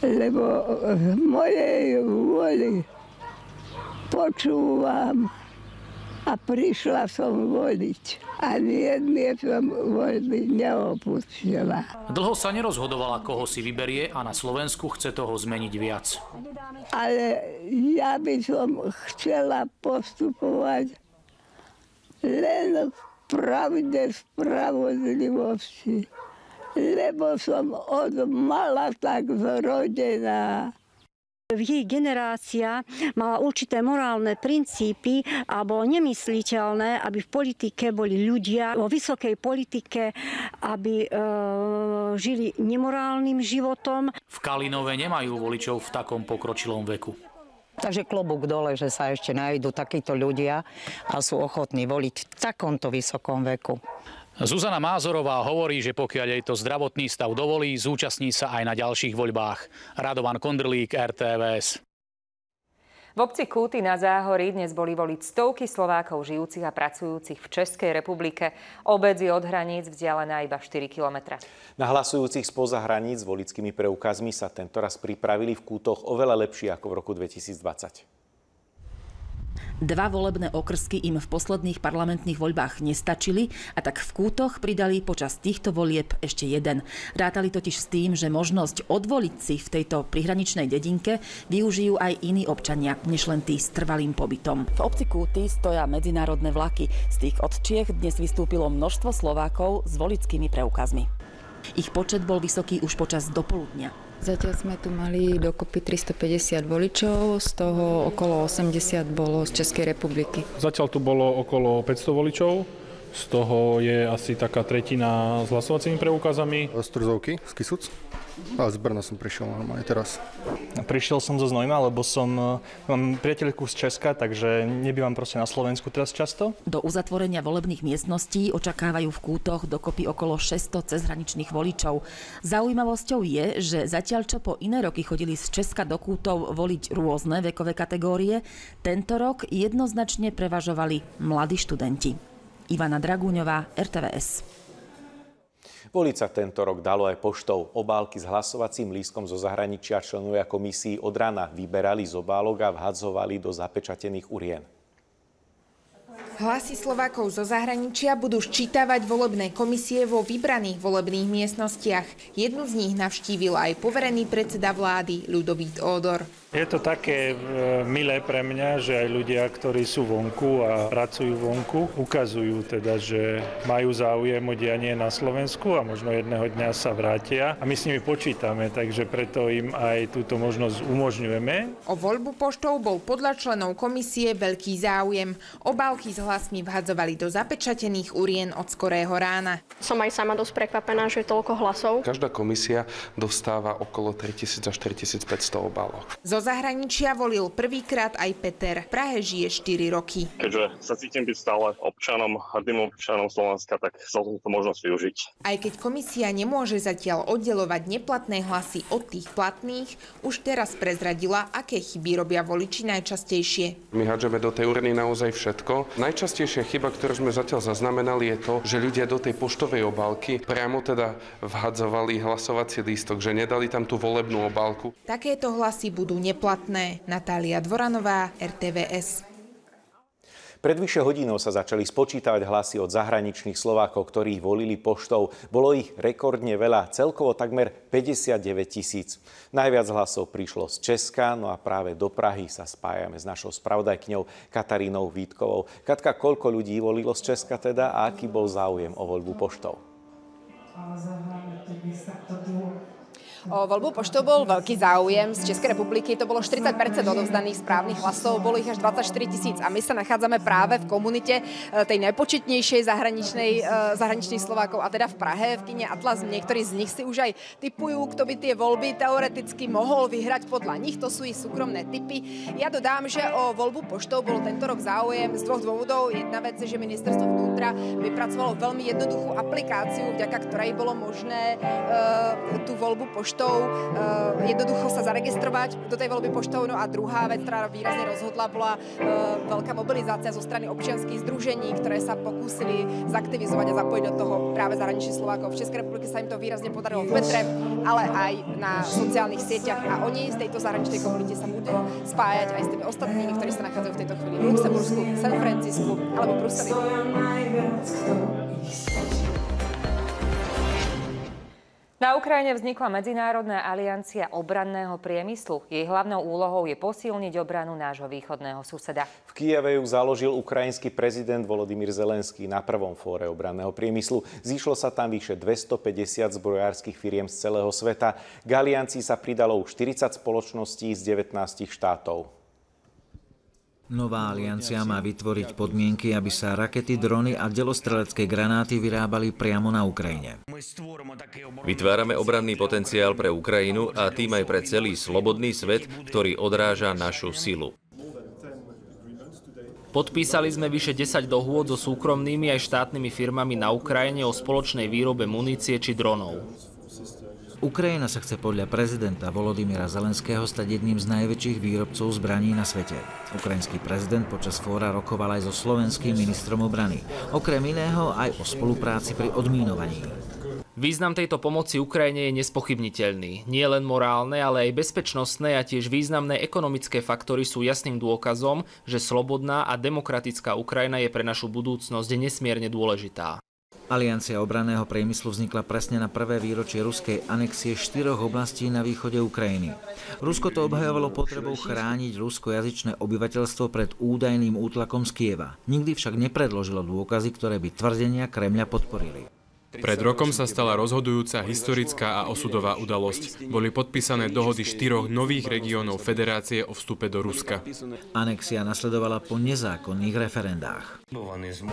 lebo v mojej vôli počúvam a prišla som voliť. Ani jedné som voľby neopustila. Dlho sa nerozhodovala, koho si vyberie a na Slovensku chce toho zmeniť viac. Ale ja by som chcela postupovať len v pravde, spravodlivosti, lebo som od mala tak zrodená. Jej generácia mala určité morálne princípy a bolo nemysliteľné, aby v politike boli ľudia vo vysokej politike, aby žili nemorálnym životom. V Kalinove nemajú voličov v takom pokročilom veku. Takže klobúk dole, že sa ešte nájdú takíto ľudia a sú ochotní voliť v takomto vysokom veku. Zuzana Mázorová hovorí, že pokiaľ jej to zdravotný stav dovolí, zúčastní sa aj na ďalších voľbách. Radovan Kondrlík, RTVS. V obci Kúty na Záhorí dnes boli voliť stovky Slovákov žijúcich a pracujúcich v Českej republike. Obec je od hraníc vzdialená iba 4 kilometre. Na hlasujúcich spoza hraníc s voličskými preukazmi sa tentoraz pripravili v Kútoch oveľa lepšie ako v roku 2020. Dva volebné okrsky im v posledných parlamentných voľbách nestačili a tak v Kútoch pridali počas týchto volieb ešte jeden. Rátali totiž s tým, že možnosť odvoliť si v tejto prihraničnej dedinke využijú aj iní občania, než len tí s trvalým pobytom. V obci Kúty stoja medzinárodné vlaky. Z tých od Čiech dnes vystúpilo množstvo Slovákov s voličskými preukazmi. Ich počet bol vysoký už počas dopoludnia. Zatiaľ sme tu mali dokopy 350 voličov, z toho okolo 80 bolo z Českej republiky. Zatiaľ tu bolo okolo 500 voličov, z toho je asi taká tretina s hlasovacími preukazami. Z Truzovky, z Kisuc. A z Brna som prišiel normálne teraz. Prišiel som zo Znojma, lebo mám priateľku z Česka, takže nebývam proste na Slovensku teraz často. Do uzatvorenia volebných miestností očakávajú v Kútoch dokopy okolo 600 cezhraničných voličov. Zaujímavosťou je, že zatiaľ čo po iné roky chodili z Česka do Kútov voliť rôzne vekové kategórie, tento rok jednoznačne prevažovali mladí študenti. Ivana Dragúňová, RTVS. Voliť sa tento rok dalo aj poštou. Obálky s hlasovacím lístkom zo zahraničia členovia komisí od rána vyberali z obálok a vhadzovali do zapečatených urien. Hlasy Slovákov zo zahraničia budú ščítavať volebné komisie vo vybraných volebných miestnostiach. Jednu z nich navštívil aj poverený predseda vlády Ľudovít Ódor. Je to také milé pre mňa, že aj ľudia, ktorí sú vonku a pracujú vonku, ukazujú teda, že majú záujem o dianie na Slovensku a možno jedného dňa sa vrátia. A my s nimi počítame, takže preto im aj túto možnosť umožňujeme. O voľbu poštou bol podľa členov komisie veľký záujem. Obálky s hlasmi vhadzovali do zapečatených urien od skorého rána. Som aj sama dosť prekvapená, že je toľko hlasov. Každá komisia dostáva okolo 3000 až 4500 obálok. Zo zahraničia volil prvýkrát aj Peter. V Prahe žije 4 roky. Keďže sa cítim byť stále občanom, hrdým občanom Slovenska, tak chcel som tú možnosť využiť. Aj keď komisia nemôže zatiaľ oddelovať neplatné hlasy od tých platných, už teraz prezradila, aké chyby robia voliči najčastejšie. My hádžeme do tej urny naozaj všetko. Najčastejšia chyba, ktorú sme zatiaľ zaznamenali, je to, že ľudia do tej poštovej obálky priamo teda vhadzovali hlasovací lístok, že nedali tam tú volebnú obálku. Takéto hlasy budú neplatné. Natália Dvoranová, RTVS. Pred vyše hodinou sa začali spočítavať hlasy od zahraničných Slovákov, ktorých volili poštou. Bolo ich rekordne veľa, celkovo takmer 59 000. Najviac hlasov prišlo z Česka, no a práve do Prahy sa spájame s našou spravodajkňou Katarínou Vítkovou. Katka, koľko ľudí volilo z Česka teda a aký bol záujem o voľbu poštou? O voľbu poštou bol veľký záujem z Českej republiky. To bolo 40% odovzdaných správnych hlasov, bolo ich až 24 000 a my sa nachádzame práve v komunite tej najpočetnejšej zahraničných Slovákov a teda v Prahe, v kine Atlas. Niektorí z nich si už aj tipujú, kto by tie voľby teoreticky mohol vyhrať podľa nich. To sú ich súkromné tipy. Ja dodám, že o voľbu poštou bol tento rok záujem z dvoch dôvodov. Jedna vec je, že ministerstvo vnútra vypracovalo veľmi jednoduchú aplikáciu, vďaka ktorej bolo možné tú voľbu poštou poštou, jednoducho sa zaregistrovať do tej voľby poštou. No a druhá vec, ktorá výrazne rozhodla, bola veľká mobilizácia zo strany občianskych združení, ktoré sa pokúsili zaktivizovať a zapojiť do toho práve zahraničných Slovákov. V Českej republike sa im to výrazne podarilo v metre, ale aj na sociálnych sieťach. A oni z tejto zahraničnej komunity sa budú spájať aj s tými ostatnými, ktorí sa nachádzajú v tejto chvíli v Luxembursku, San Francisku alebo Bruseli. Na Ukrajine vznikla Medzinárodná aliancia obranného priemyslu. Jej hlavnou úlohou je posilniť obranu nášho východného suseda. V Kyjeve ju založil ukrajinský prezident Volodymyr Zelenský na prvom fóre obranného priemyslu. Zišlo sa tam vyše 250 zbrojárskych firiem z celého sveta. K aliancii sa pridalo už 40 spoločností z 19 štátov. Nová aliancia má vytvoriť podmienky, aby sa rakety, drony a delostrelecké granáty vyrábali priamo na Ukrajine. Vytvárame obranný potenciál pre Ukrajinu a tým aj pre celý slobodný svet, ktorý odráža našu silu. Podpísali sme vyše 10 dohôd so súkromnými aj štátnymi firmami na Ukrajine o spoločnej výrobe munície či dronov. Ukrajina sa chce podľa prezidenta Volodymyra Zelenského stať jedným z najväčších výrobcov zbraní na svete. Ukrajinský prezident počas fóra rokoval aj so slovenským ministrom obrany. Okrem iného aj o spolupráci pri odmínovaní. Význam tejto pomoci Ukrajine je nespochybniteľný. Nie len morálne, ale aj bezpečnostné a tiež významné ekonomické faktory sú jasným dôkazom, že slobodná a demokratická Ukrajina je pre našu budúcnosť nesmierne dôležitá. Aliancia obranného priemyslu vznikla presne na prvé výročie ruskej anexie 4 oblastí na východe Ukrajiny. Rusko to obhajovalo potrebou chrániť ruskojazyčné obyvateľstvo pred údajným útlakom z Kieva. Nikdy však nepredložilo dôkazy, ktoré by tvrdenia Kremľa podporili. Pred rokom sa stala rozhodujúca historická a osudová udalosť. Boli podpísané dohody 4 nových regiónov Federácie o vstupe do Ruska. Anexia nasledovala po nezákonných referendách.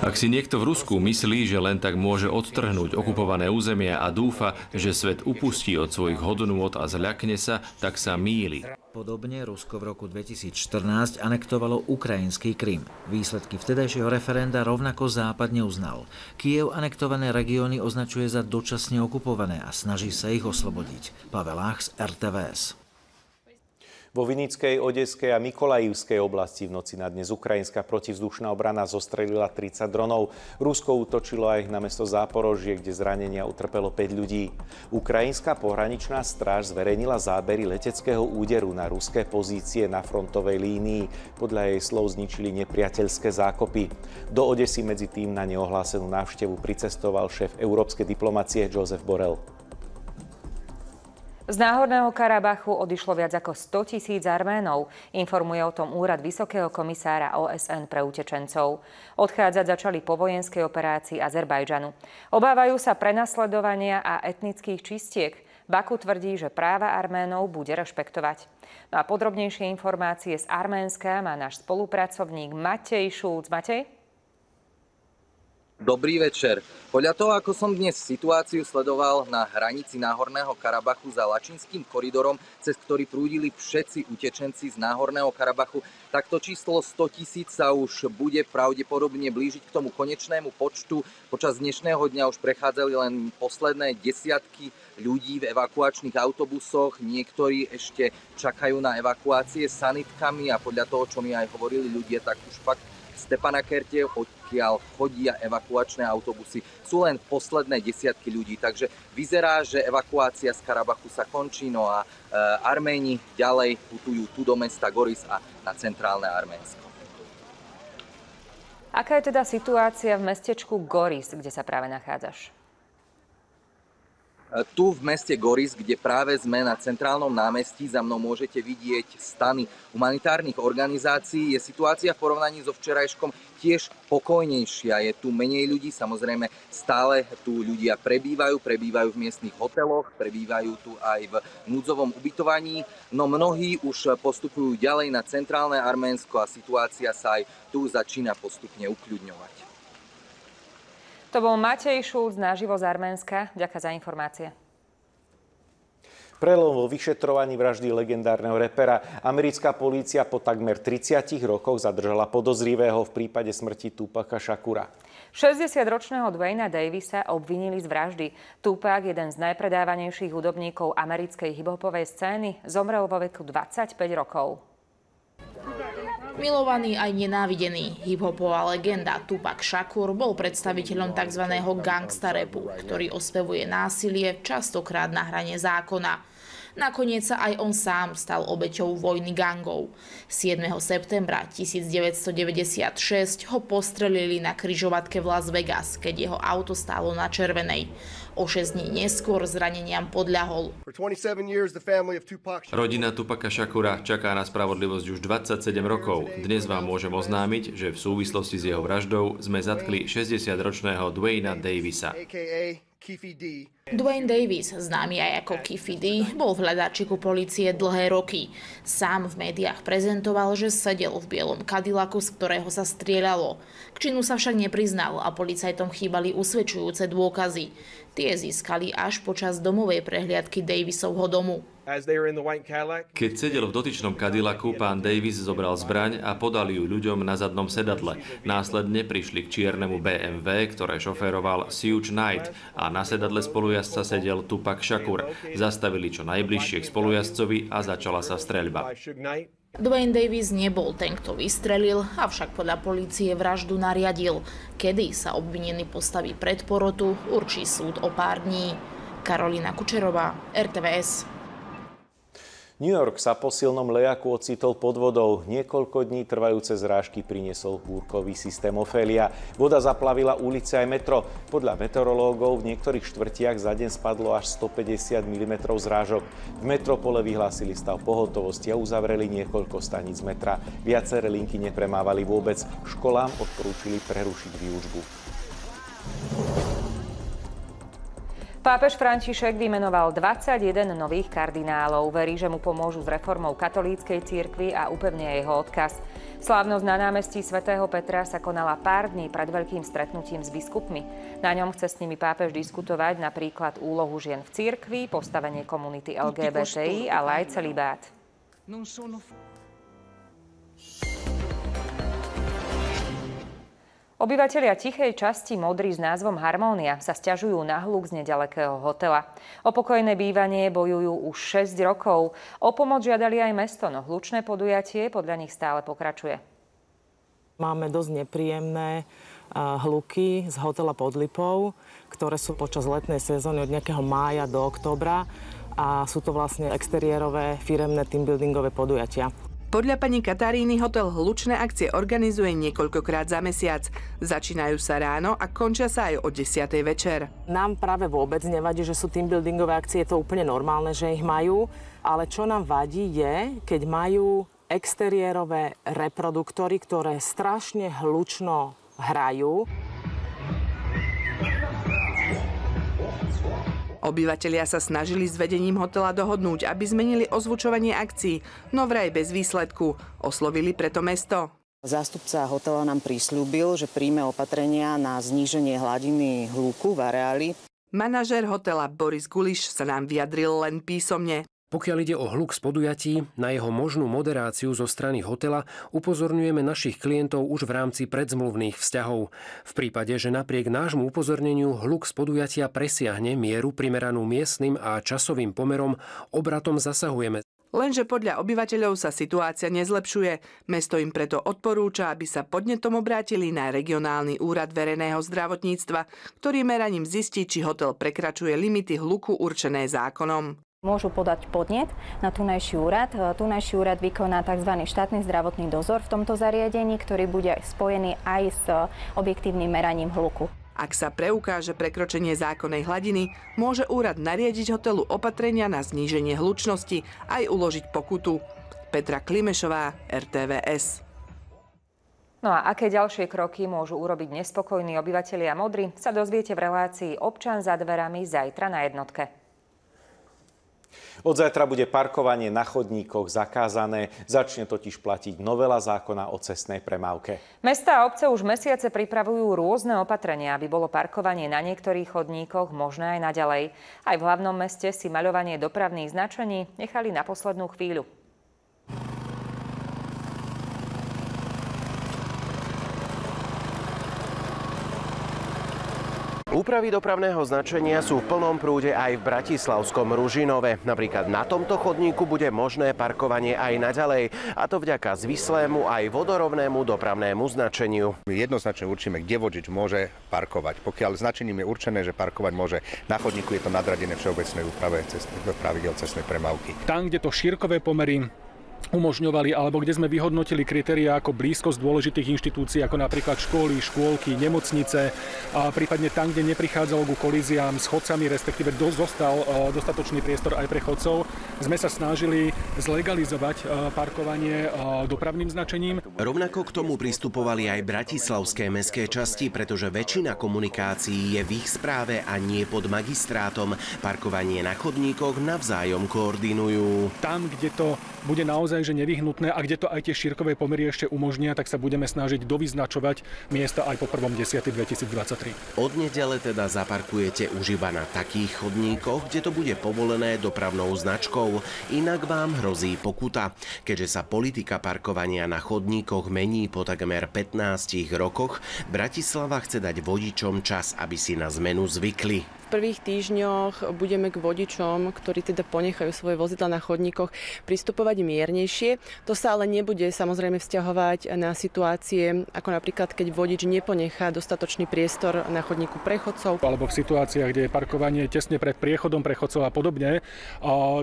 Ak si niekto v Rusku myslí, že len tak môže odtrhnúť okupované územia a dúfa, že svet upustí od svojich hodnôt a zľakne sa, tak sa mýli. Podobne Rusko v roku 2014 anektovalo ukrajinský Krym. Výsledky vtedajšieho referenda rovnako Západ neuznal. Kyjev anektované regióny označuje za dočasne okupované a snaží sa ich oslobodiť. Pavel Ach z RTVS. Vo Vinickej, Odeskej a Mykolajivskej oblasti v noci na dnes ukrajinská protivzdušná obrana zostrelila 30 dronov. Rusko útočilo aj na mesto Záporožie, kde zranenia utrpelo 5 ľudí. Ukrajinská pohraničná stráž zverejnila zábery leteckého úderu na ruské pozície na frontovej línii. Podľa jej slov zničili nepriateľské zákopy. Do Odesy medzi tým na neohlásenú návštevu pricestoval šéf európskej diplomacie Josep Borrell. Z Náhorného Karabachu odišlo viac ako 100 000 Arménov, informuje o tom úrad Vysokého komisára OSN pre utečencov. Odchádzať začali po vojenskej operácii Azerbajdžanu. Obávajú sa prenasledovania a etnických čistiek. Baku tvrdí, že práva Arménov bude rešpektovať. No a podrobnejšie informácie z Arménska má náš spolupracovník Matej Šulc. Matej? Dobrý večer. Podľa toho, ako som dnes situáciu sledoval na hranici Náhorného Karabachu za Lačínskym koridorom, cez ktorý prúdili všetci utečenci z Náhorného Karabachu, tak to číslo 100 000 sa už bude pravdepodobne blížiť k tomu konečnému počtu. Počas dnešného dňa už prechádzali len posledné desiatky ľudí v evakuačných autobusoch. Niektorí ešte čakajú na evakuácie sanitkami a podľa toho, čo mi aj hovorili ľudia, tak už fakt Stepanakerte, odkiaľ chodia evakuačné autobusy, sú len posledné desiatky ľudí. Takže vyzerá, že evakuácia z Karabachu sa končí, no a Arméni ďalej putujú tu do mesta Goris a na centrálne Arménsko. Aká je teda situácia v mestečku Goris, kde sa práve nachádzaš? Tu v meste Goris, kde práve sme na centrálnom námestí, za mnou môžete vidieť stany humanitárnych organizácií. Je situácia v porovnaní so včerajškom tiež pokojnejšia. Je tu menej ľudí, samozrejme stále tu ľudia prebývajú v miestnych hoteloch, prebývajú tu aj v núdzovom ubytovaní, no mnohí už postupujú ďalej na centrálne Arménsko a situácia sa aj tu začína postupne ukľudňovať. To bol Matej Šulc naživo z Arménska. Ďakujem za informácie. Prelom vo vyšetrovaní vraždy legendárneho repera. Americká polícia po takmer 30 rokoch zadržala podozrivého v prípade smrti Tupaca Shakura. 60-ročného Dwayna Davisa obvinili z vraždy. Tupac, jeden z najpredávanejších hudobníkov americkej hiphopovej scény, zomrel vo veku 25 rokov. Milovaný aj nenávidený hip-hopová legenda Tupac Shakur bol predstaviteľom tzv. Gangsta rapu, ktorý ospevuje násilie, častokrát na hrane zákona. Nakoniec sa aj on sám stal obeťou vojny gangov. 7. septembra 1996 ho postrelili na križovatke v Las Vegas, keď jeho auto stálo na červenej. O 6 dní neskôr zraneniam podľahol. Rodina Tupaca Shakura čaká na spravodlivosť už 27 rokov. Dnes vám môžem oznámiť, že v súvislosti s jeho vraždou sme zatkli 60-ročného Dwayna Davisa. Dwayne Davis, známy aj ako Kiffy D, bol v hľadáčiku polície dlhé roky. Sám v médiách prezentoval, že sedel v bielom Cadillacu, z ktorého sa strieľalo. K činu sa však nepriznal a policajtom chýbali usvedčujúce dôkazy. Tie získali až počas domovej prehliadky Davisovho domu. Keď sedel v dotyčnom Cadillacu, pán Davis zobral zbraň a podal ju ľuďom na zadnom sedadle. Následne prišli k čiernemu BMW, ktoré šoféroval Suge Knight, a na sedadle spolujazca sedel Tupac Shakur. Zastavili čo najbližšie k spolujazcovi a začala sa streľba. Dwayne Davis nebol ten, kto vystrelil, avšak podľa polície vraždu nariadil. Kedy sa obvinený postaví pred porotu, určí súd o pár dní. Karolina Kučerová, RTVS. New York sa po silnom lejaku ocitol pod vodou. Niekoľko dní trvajúce zrážky priniesol búrkový systém Ophelia. Voda zaplavila ulice aj metro. Podľa meteorológov v niektorých štvrtiach za deň spadlo až 150 mm zrážok. V metropole vyhlásili stav pohotovosti a uzavreli niekoľko staníc metra. Viaceré linky nepremávali vôbec. Školám odporúčili prerušiť výučbu. Pápež František vymenoval 21 nových kardinálov. Verí, že mu pomôžu s reformou katolíckej cirkvi a upevnia jeho odkaz. Slávnosť na námestí svätého Petra sa konala pár dní pred veľkým stretnutím s biskupmi. Na ňom chce s nimi pápež diskutovať napríklad úlohu žien v cirkvi, postavenie komunity LGBTI, ale aj celibát. Obyvatelia tichej časti Modry s názvom Harmónia sa sťažujú na hluk z nedalekého hotela. O pokojné bývanie bojujú už 6 rokov. O pomoc žiadali aj mesto, no hlučné podujatie podľa nich stále pokračuje. Máme dosť nepríjemné hluky z hotela Pod Lipou, ktoré sú počas letnej sezóny od nejakého mája do októbra a sú to vlastne exteriérové, firemné teambuildingové podujatia. Podľa pani Kataríny hotel hlučné akcie organizuje niekoľkokrát za mesiac. Začínajú sa ráno a končia sa aj o 10. večer. Nám práve vôbec nevadí, že sú teambuildingové akcie, je to úplne normálne, že ich majú, ale čo nám vadí je, keď majú exteriérové reproduktory, ktoré strašne hlučno hrajú. Obyvatelia sa snažili s vedením hotela dohodnúť, aby zmenili ozvučovanie akcií, no vraj bez výsledku. Oslovili preto mesto. Zástupca hotela nám prisľúbil, že príjme opatrenia na zníženie hladiny hluku v areáli. Manažér hotela Boris Guliš sa nám vyjadril len písomne. Pokiaľ ide o hluk z podujatí, na jeho možnú moderáciu zo strany hotela upozorňujeme našich klientov už v rámci predzmluvných vzťahov. V prípade, že napriek nášmu upozorneniu hluk z podujatia presiahne mieru primeranú miestnym a časovým pomerom, obratom zasahujeme. Lenže podľa obyvateľov sa situácia nezlepšuje. Mesto im preto odporúča, aby sa podnetom obrátili na regionálny úrad verejného zdravotníctva, ktorý meraním zistí, či hotel prekračuje limity hluku určené zákonom. Môžu podať podnet na tunajší úrad. Tunajší úrad vykoná tzv. Štátny zdravotný dozor v tomto zariadení, ktorý bude spojený aj s objektívnym meraním hluku. Ak sa preukáže prekročenie zákonnej hladiny, môže úrad nariadiť hotelu opatrenia na zníženie hlučnosti aj uložiť pokutu. Petra Klimešová, RTVS. No a aké ďalšie kroky môžu urobiť nespokojní obyvatelia Modry, sa dozviete v relácii Občan za dverami zajtra na Jednotke. Od zajtra bude parkovanie na chodníkoch zakázané. Začne totiž platiť novela zákona o cestnej premávke. Mestá a obce už mesiace pripravujú rôzne opatrenia, aby bolo parkovanie na niektorých chodníkoch možné aj naďalej. Aj v hlavnom meste si maľovanie dopravných značení nechali na poslednú chvíľu. Úpravy dopravného značenia sú v plnom prúde aj v bratislavskom Ružinove. Napríklad na tomto chodníku bude možné parkovanie aj naďalej, a to vďaka zvislému aj vodorovnému dopravnému značeniu. Jednoznačne určíme, kde vodič môže parkovať. Pokiaľ značením je určené, že parkovať môže na chodníku, je to nadradené všeobecnej úprave pravidiel cestnej premávky. Tam, kde to šírkové pomery umožňovali, alebo kde sme vyhodnotili kritériá ako blízkosť dôležitých inštitúcií, ako napríklad školy, škôlky, nemocnice, a prípadne tam, kde neprichádzalo ku kolíziám s chodcami, respektíve zostal dostatočný priestor aj pre chodcov, sme sa snažili zlegalizovať parkovanie dopravným značením. Rovnako k tomu pristupovali aj bratislavské mestské časti, pretože väčšina komunikácií je v ich správe a nie pod magistrátom. Parkovanie na chodníkoch navzájom koordinujú. Tam, kde to bude naozaj že nevyhnutné a kde to aj tie šírkové pomery ešte umožnia, tak sa budeme snažiť dovyznačovať miesta aj po 1.10.2023. Od nedele teda zaparkujete už iba na takých chodníkoch, kde to bude povolené dopravnou značkou, inak vám hrozí pokuta. Keďže sa politika parkovania na chodníkoch mení po takmer 15 rokoch, Bratislava chce dať vodičom čas, aby si na zmenu zvykli. V prvých týždňoch budeme k vodičom, ktorí teda ponechajú svoje vozidla na chodníkoch, pristupovať miernejšie. To sa ale nebude samozrejme vzťahovať na situácie, ako napríklad, keď vodič neponechá dostatočný priestor na chodníku pre chodcov. Alebo v situáciách, kde je parkovanie tesne pred priechodom pre chodcov a podobne,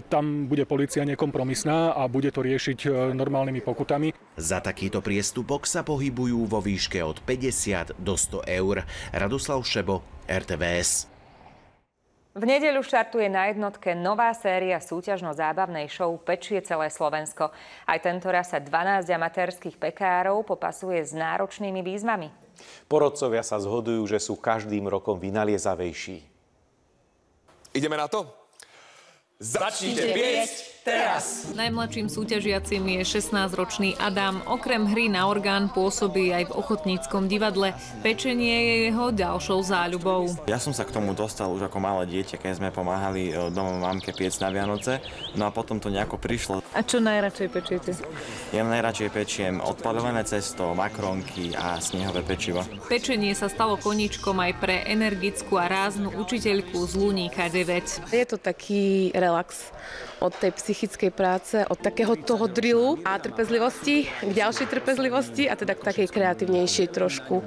tam bude polícia nekompromisná a bude to riešiť normálnymi pokutami. Za takýto priestupok sa pohybujú vo výške od 50 do 100 eur. Radoslav Šebo, RTVS. V nedeľu štartuje na jednotke nová séria súťažno-zábavnej show Pečie celé Slovensko. Aj tentoraz sa 12 amatérskych pekárov popasuje s náročnými výzvami. Porodcovia sa zhodujú, že sú každým rokom vynaliezavejší. Ideme na to? Začnite piecť teraz! Najmladším súťažiacim je 16-ročný Adam. Okrem hry na orgán pôsobí aj v ochotníckom divadle. Pečenie je jeho ďalšou záľubou. Ja som sa k tomu dostal už ako malé dieťa, keď sme pomáhali doma mamke piecť na Vianoce. No a potom to nejako prišlo. A čo najradšej pečiete? Ja najradšej pečiem odpaľované cesto, makronky a snehové pečivo. Pečenie sa stalo koníčkom aj pre energickú a ráznu učiteľku z Luníka 9. Je to taký relax od tej psychickej práce, od takého toho drillu a trpezlivosti k ďalšej trpezlivosti a teda k takej kreatívnejšej trošku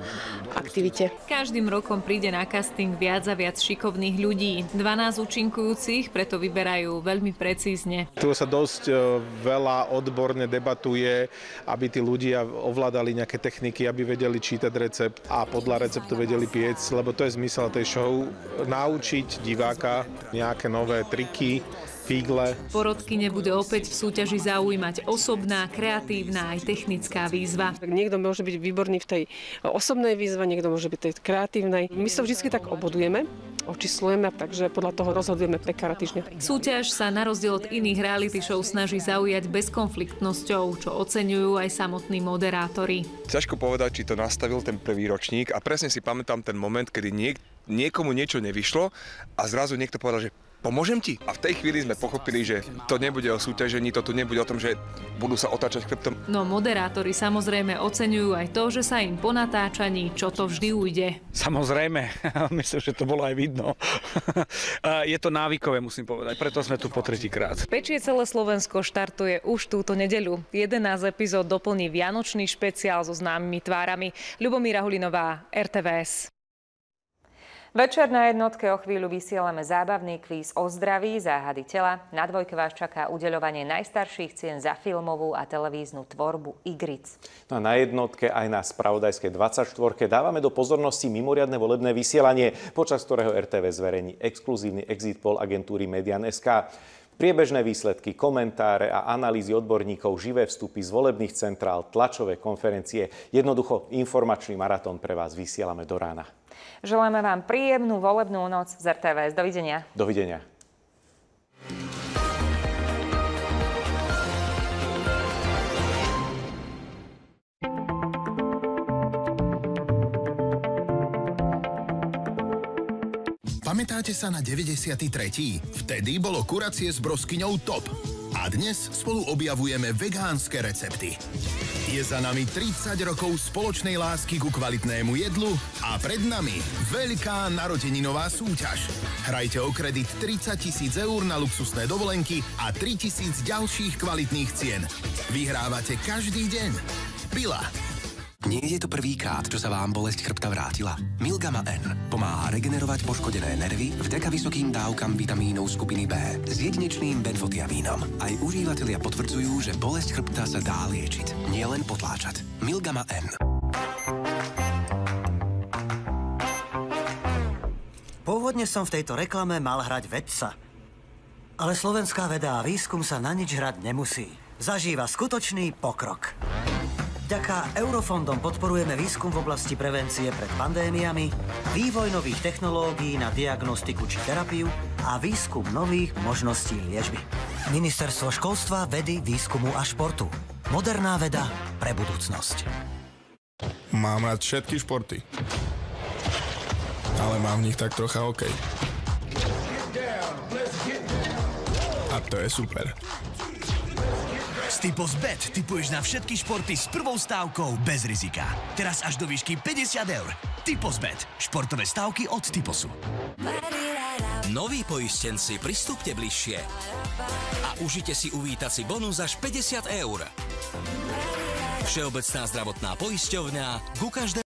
aktivite. Každým rokom príde na casting viac a viac šikovných ľudí. 12 účinkujúcich preto vyberajú veľmi precízne. Tu sa dosť veľa odborne debatuje, aby tí ľudia ovládali nejaké techniky, aby vedeli čítať recept a podľa receptu vedeli piecť, lebo to je zmysel tej show, naučiť diváka nejaké nové triky, figle. Porodkyne bude opäť v súťaži zaujímať osobná, kreatívna aj technická výzva. Niekto môže byť výborný v tej osobnej výzve, niekto môže byť v tej kreatívnej. My sa vždy tak obodujeme, očíslujeme, takže podľa toho rozhodujeme pekára týždňa. Súťaž sa na rozdiel od iných reality show snaží zaujať bezkonfliktnosťou, čo oceňujú aj samotní moderátori. Ťažko povedať, či to nastavil ten prvý ročník a presne si pamätám ten moment, kedy niekomu niečo nevyšlo a zrazu niekto povedal, že pomôžem ti? A v tej chvíli sme pochopili, že to nebude o súťažení, to tu nebude o tom, že budú sa otáčať chrbtom. No moderátori samozrejme oceňujú aj to, že sa im po natáčaní čo to vždy ujde. Samozrejme, myslím, že to bolo aj vidno. Je to návykové, musím povedať, preto sme tu po tretíkrát. Pečie celé Slovensko štartuje už túto nedeľu. 11 epizód doplní vianočný špeciál so známymi tvárami. Ľubomíra Hulinová, RTVS. Večer na jednotke o chvíľu vysielame zábavný kvíz o zdraví, záhady tela. Na dvojke vás čaká udeľovanie najstarších cien za filmovú a televíznu tvorbu Igric. No a na jednotke aj na spravodajskej 24 dávame do pozornosti mimoriadne volebné vysielanie, počas ktorého RTV zverejní exkluzívny exit poll agentúry Median.sk. Priebežné výsledky, komentáre a analýzy odborníkov, živé vstupy z volebných centrál, tlačové konferencie. Jednoducho informačný maratón pre vás vysielame do rána. Želáme vám príjemnú volebnú noc z RTVS. Dovidenia. Dovidenia. Pamätáte sa na 93. Vtedy bolo kuracie s broskyňou top. A dnes spolu objavujeme vegánske recepty. Je za nami 30 rokov spoločnej lásky ku kvalitnému jedlu a pred nami veľká narodeninová súťaž. Hrajte o kredit 30 000 eur na luxusné dovolenky a 3 000 ďalších kvalitných cien. Vyhrávate každý deň. Bila. Nie je to prvýkrát, čo sa vám bolesť chrbta vrátila. Milgama N pomáha regenerovať poškodené nervy vďaka vysokým dávkam vitamínov skupiny B s jedinečným benfotiamínom. Aj užívatelia potvrdzujú, že bolesť chrbta sa dá liečiť, nielen potláčať. Milgama N. Pôvodne som v tejto reklame mal hrať vedca. Ale slovenská veda a výskum sa na nič hrať nemusí. Zažíva skutočný pokrok. Vďaka eurofondom podporujeme výskum v oblasti prevencie pred pandémiami, vývoj nových technológií na diagnostiku či terapiu a výskum nových možností liečby. Ministerstvo školstva, vedy, výskumu a športu. Moderná veda pre budúcnosť. Mám rád všetky športy. Ale mám v nich tak trocha hokej. A to je super. S Typos.bet tipuješ na všetky športy s prvou stávkou bez rizika. Teraz až do výšky 50 eur. Typos.bet. Športové stávky od Typosu. Noví poistenci, pristúpte bližšie a užite si uvítací bonus až 50 eur. Všeobecná zdravotná poisťovňa ku každému